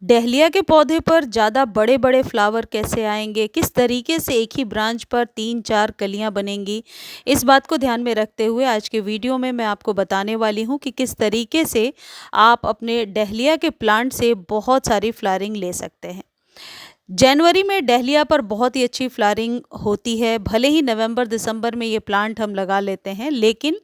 Dahlia के पौधे पर ज़्यादा बड़े-बड़े फ्लावर कैसे आएँगे? किस तरीके से एक ही ब्रांच पर 3-4 कलियाँ बनेंगी? इस बात को ध्यान में रखते हुए आज के वीडियो में मैं आपको बताने वाली हूँ कि किस तरीके से आप अपने डहलिया के प्लांट से बहुत सारी फ्लावरिंग ले सकते हैं। जनवरी में डहलिया पर बहुत ही अच्छी फ्लावरिंग होती है, भले ही नवंबर-दिसंबर में ये प्लांट हम लगा लेते हैं, लेकिन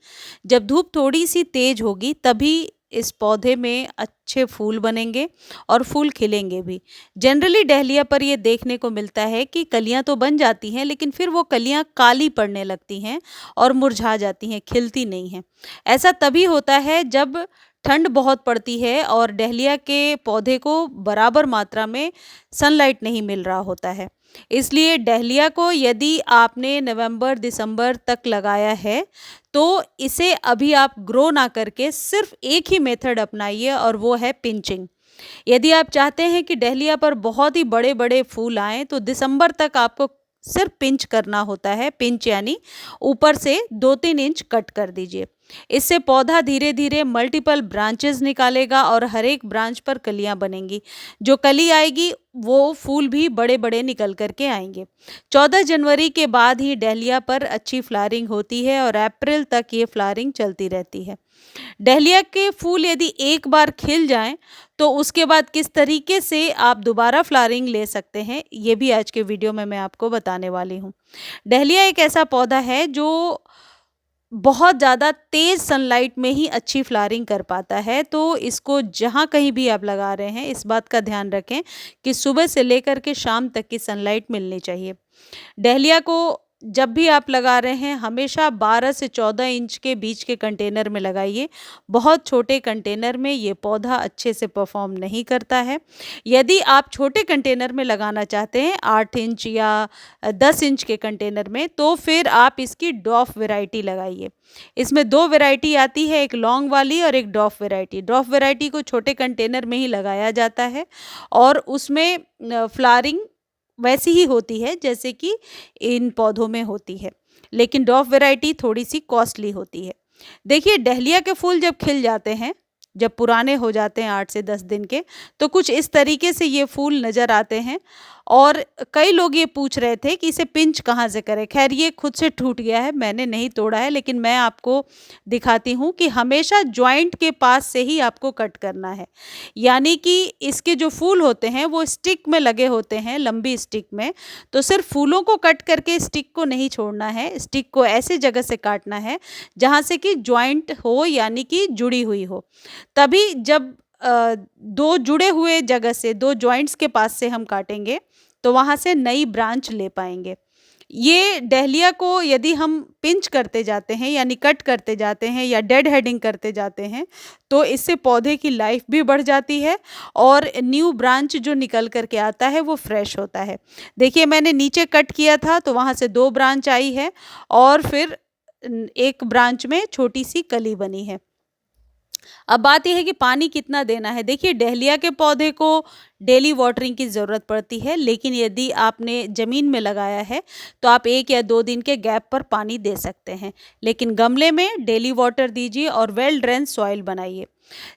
जब धूप थोड़ी-सी तेज़ होगी तभी इस पौधे में अच्छे फूल बनेंगे और फूल खिलेंगे भी। जनरली डहलिया पर ये देखने को मिलता है कि कलियाँ तो बन जाती हैं, लेकिन फिर वो कलियाँ काली पड़ने लगती हैं और मुरझा जाती हैं, खिलती नहीं हैं। ऐसा तभी होता है जब ठंड बहुत पड़ती है और डहलिया के पौधे को बराबर मात्रा में सनलाइट नहीं मिल रहा होता है। इसलिए डहलिया को यदि आपने नवंबर-दिसंबर तक लगाया है, तो इसे अभी आप ग्रो ना करके सिर्फ़ एक ही मेथड अपनाइए और वो है पिंचिंग। यदि आप चाहते हैं कि डहलिया पर बहुत ही बड़े-बड़े फूल आएँ, तो दिसंबर तक आपको सिर्फ़ पिंच करना होता है। पिंच यानी ऊपर से 2-3 इंच कट कर दीजिए। इससे पौधा धीरे-धीरे मल्टीपल ब्रांचेज़ निकालेगा और हर एक ब्रांच पर कलियाँ बनेंगी। जो कली आएगी, वो फूल भी बड़े-बड़े निकल कर के आएँगे। 14 जनवरी के बाद ही डहलिया पर अच्छी फ्लावरिंग होती है और अप्रैल तक ये फ्लावरिंग चलती रहती है। डहलिया के फूल यदि एक बार खिल जाएँ, तो उसके बाद किस तरीके से आप दोबारा फ्लावरिंग ले सकते हैं, ये भी आज के वीडियो में मैं आपको बताने वाली हूँ। डहलिया एक ऐसा पौधा है जो बहुत ज़्यादा तेज़ सनलाइट में ही अच्छी फ्लावरिंग कर पाता है, तो इसको जहाँ कहीं भी आप लगा रहे हैं, इस बात का ध्यान रखें कि सुबह से लेकर के शाम तक की सनलाइट मिलनी चाहिए। डहलिया को जब भी आप लगा रहे हैं हमेशा 12 से 14 इंच के बीच के कंटेनर में लगाइए। बहुत छोटे कंटेनर में ये पौधा अच्छे से परफॉर्म नहीं करता है। यदि आप छोटे कंटेनर में लगाना चाहते हैं 8 इंच या 10 इंच के कंटेनर में, तो फिर आप इसकी डॉफ वैरायटी लगाइए। इसमें 2 वैरायटी आती है, एक लॉन्ग वाली और एक डॉफ वैरायटी। डॉफ वैरायटी को छोटे कंटेनर में ही लगाया जाता है और उसमें फ्लावरिंग वैसी ही होती है जैसे कि इन पौधों में होती है, लेकिन डॉफ वैरायटी थोड़ी-सी कॉस्टली होती है। देखिए डहलिया के फूल जब खिल जाते हैं, जब पुराने हो जाते हैं 8 से 10 दिन के, तो कुछ इस तरीके से ये फूल नज़र आते हैं और कई लोग ये पूछ रहे थे कि इसे पिंच कहाँ से करें? ख़ैर ये खुद से टूट गया है, मैंने नहीं तोड़ा है, लेकिन मैं आपको दिखाती हूँ कि हमेशा जॉइंट के पास से ही आपको कट करना है। यानी कि इसके जो फूल होते हैं वो स्टिक में लगे होते हैं, लंबी स्टिक में, तो सिर्फ़ फूलों को कट करके स्टिक को नहीं छोड़ना है, स्टिक को ऐसे जगह से काटना है जहाँ से कि जॉइंट हो यानी कि जुड़ी हुई हो। तभी जब 2 जुड़े हुए जगह से 2 जॉइंट्स के पास से हम काटेंगे, तो वहाँ से नई ब्रांच ले पाएँगे। ये डहलिया को यदि हम पिंच करते जाते हैं यानी कट करते जाते हैं या डेड हेडिंग करते जाते हैं, तो इससे पौधे की लाइफ भी बढ़ जाती है और न्यू ब्रांच जो निकल कर के आता है वो फ्रेश होता है। देखिए मैंने नीचे कट किया था तो वहाँ से 2 ब्रांच आई है और फिर 1 ब्रांच में छोटी-सी कली बनी है। अब बात ये है कि पानी कितना देना है। देखिए डहलिया के पौधे को डेली वाटरिंग की ज़रूरत पड़ती है, लेकिन यदि आपने ज़मीन में लगाया है तो आप 1 या 2 दिन के गैप पर पानी दे सकते हैं। लेकिन गमले में डेली वाटर दीजिए और वेल ड्रेन सॉइल बनाइए।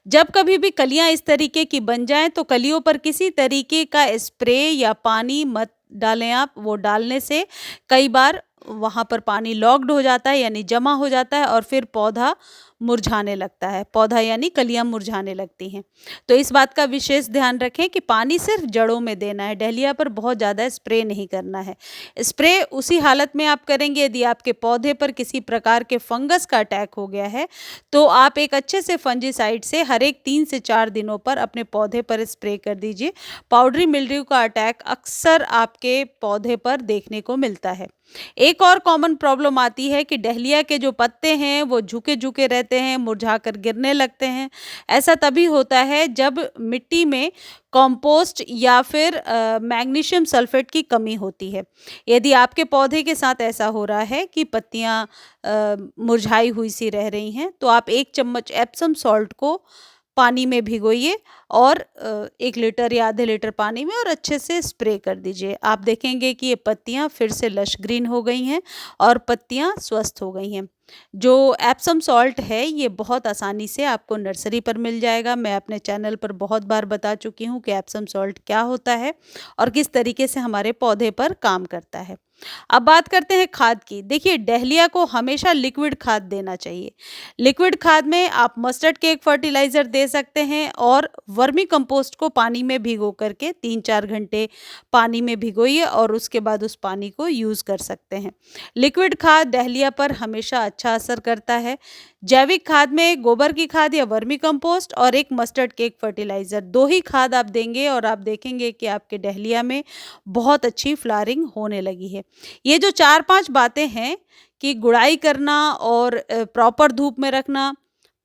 जब कभी भी कलियाँ इस तरीके की बन जाएँ तो कलियों पर किसी तरीके का स्प्रे या पानी मत डालें आप। वो डालने से कई बार वहाँ पर पानी लॉक्ड हो जाता है यानी जमा हो जाता है और फिर पौधा मुरझाने लगता है। पौधा यानी कलियाँ मुरझाने लगती हैं। तो इस बात का विशेष ध्यान रखें कि पानी सिर्फ़ जड़ों में देना है, डहलिया पर बहुत ज़्यादा स्प्रे नहीं करना है। स्प्रे उसी हालत में आप करेंगे यदि आपके पौधे पर किसी प्रकार के फंगस का अटैक हो गया है, तो आप एक अच्छे से फंजीसाइड से हर एक 3 से 4 दिनों पर अपने पौधे पर स्प्रे कर दीजिए। पाउडरी मिल्ड्यू का अटैक अक्सर आपके पौधे पर देखने को मिलता है। एक और कॉमन प्रॉब्लम आती है कि डहलिया के जो पत्ते हैं वो झुके-झुके रहते हैं, मुरझाकर गिरने लगते हैं। ऐसा तभी होता है जब मिट्टी में कंपोस्ट या फिर मैग्नीशियम सल्फेट की कमी होती है। यदि आपके पौधे के साथ ऐसा हो रहा है कि पत्तियाँ मुरझाई हुई सी रह रही हैं, तो आप 1 चम्मच एप्सम सॉल्ट को पानी में भिगोइए और 1 लीटर या आधे लीटर पानी में और अच्छे से स्प्रे कर दीजिए। आप देखेंगे कि ये पत्तियाँ फिर से लश ग्रीन हो गई हैं और पत्तियाँ स्वस्थ हो गई हैं। जो एप्सम सॉल्ट है ये बहुत आसानी से आपको नर्सरी पर मिल जाएगा। मैं अपने चैनल पर बहुत बार बता चुकी हूँ कि एप्सम सॉल्ट क्या होता है और किस तरीके से हमारे पौधे पर काम करता है। अब बात करते हैं खाद की। देखिए, डहलिया को हमेशा लिक्विड खाद देना चाहिए। लिक्विड खाद में आप मस्टर्ड केक फर्टिलाइज़र दे सकते हैं और वर्मी कंपोस्ट को पानी में भिगो करके 3-4 घंटे पानी में भिगोइए और उसके बाद उस पानी को यूज़ कर सकते हैं। लिक्विड खाद डहलिया पर हमेशा अच्छा असर करता है। जैविक खाद में गोबर की खाद या वर्मी कंपोस्ट और एक मस्टर्ड केक फर्टिलाइज़र 2 ही खाद आप देंगे और आप देखेंगे कि आपके डहलिया में बहुत अच्छी फ्लावरिंग होने लगी है। ये जो 4-5 बातें हैं कि गुड़ाई करना और प्रॉपर धूप में रखना,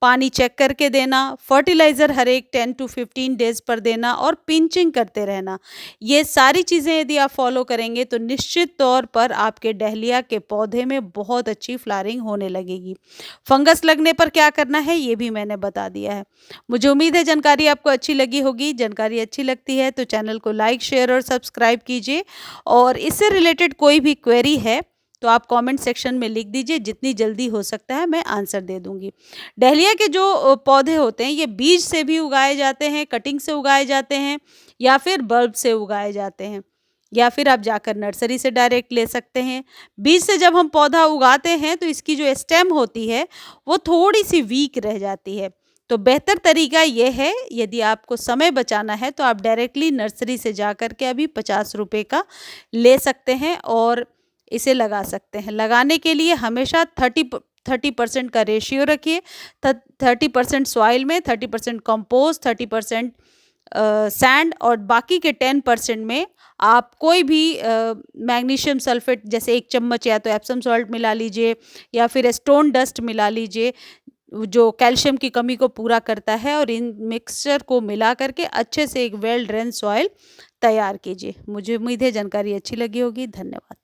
पानी चेक करके देना, फर्टिलाइज़र हर एक 10 टू 15 डेज़ पर देना और पिंचिंग करते रहना। ये सारी चीज़ें यदि आप फॉलो करेंगे तो निश्चित तौर पर आपके डहलिया के पौधे में बहुत अच्छी फ्लावरिंग होने लगेगी। फंगस लगने पर क्या करना है ये भी मैंने बता दिया है। मुझे उम्मीद है जानकारी आपको अच्छी लगी होगी। जानकारी अच्छी लगती है तो चैनल को लाइक, शेयर और सब्सक्राइब कीजिए और इससे रिलेटेड कोई भी क्वेरी है तो आप कमेंट सेक्शन में लिख दीजिए। जितनी जल्दी हो सकता है मैं आंसर दे दूंगी। डहलिया के जो पौधे होते हैं ये बीज से भी उगाए जाते हैं, कटिंग से उगाए जाते हैं या फिर बल्ब से उगाए जाते हैं या फिर आप जाकर नर्सरी से डायरेक्ट ले सकते हैं। बीज से जब हम पौधा उगाते हैं तो इसकी जो स्टेम होती है वो थोड़ी सी वीक रह जाती है। तो बेहतर तरीका ये है, यदि आपको समय बचाना है तो आप डायरेक्टली नर्सरी से जा कर के अभी 50 रुपये का ले सकते हैं और इसे लगा सकते हैं। लगाने के लिए हमेशा 30% का रेशियो रखिए। 30% सॉइल में, 30% कंपोस्ट, 30% सैंड और बाकी के 10% में आप कोई भी मैग्नीशियम सल्फेट जैसे 1 चम्मच या तो एप्सम सॉल्ट मिला लीजिए या फिर स्टोन डस्ट मिला लीजिए जो कैल्शियम की कमी को पूरा करता है और इन मिक्सचर को मिला करके अच्छे से एक वेल ड्रेन सॉइल तैयार कीजिए। मुझे उम्मीद है जानकारी अच्छी लगी होगी। धन्यवाद।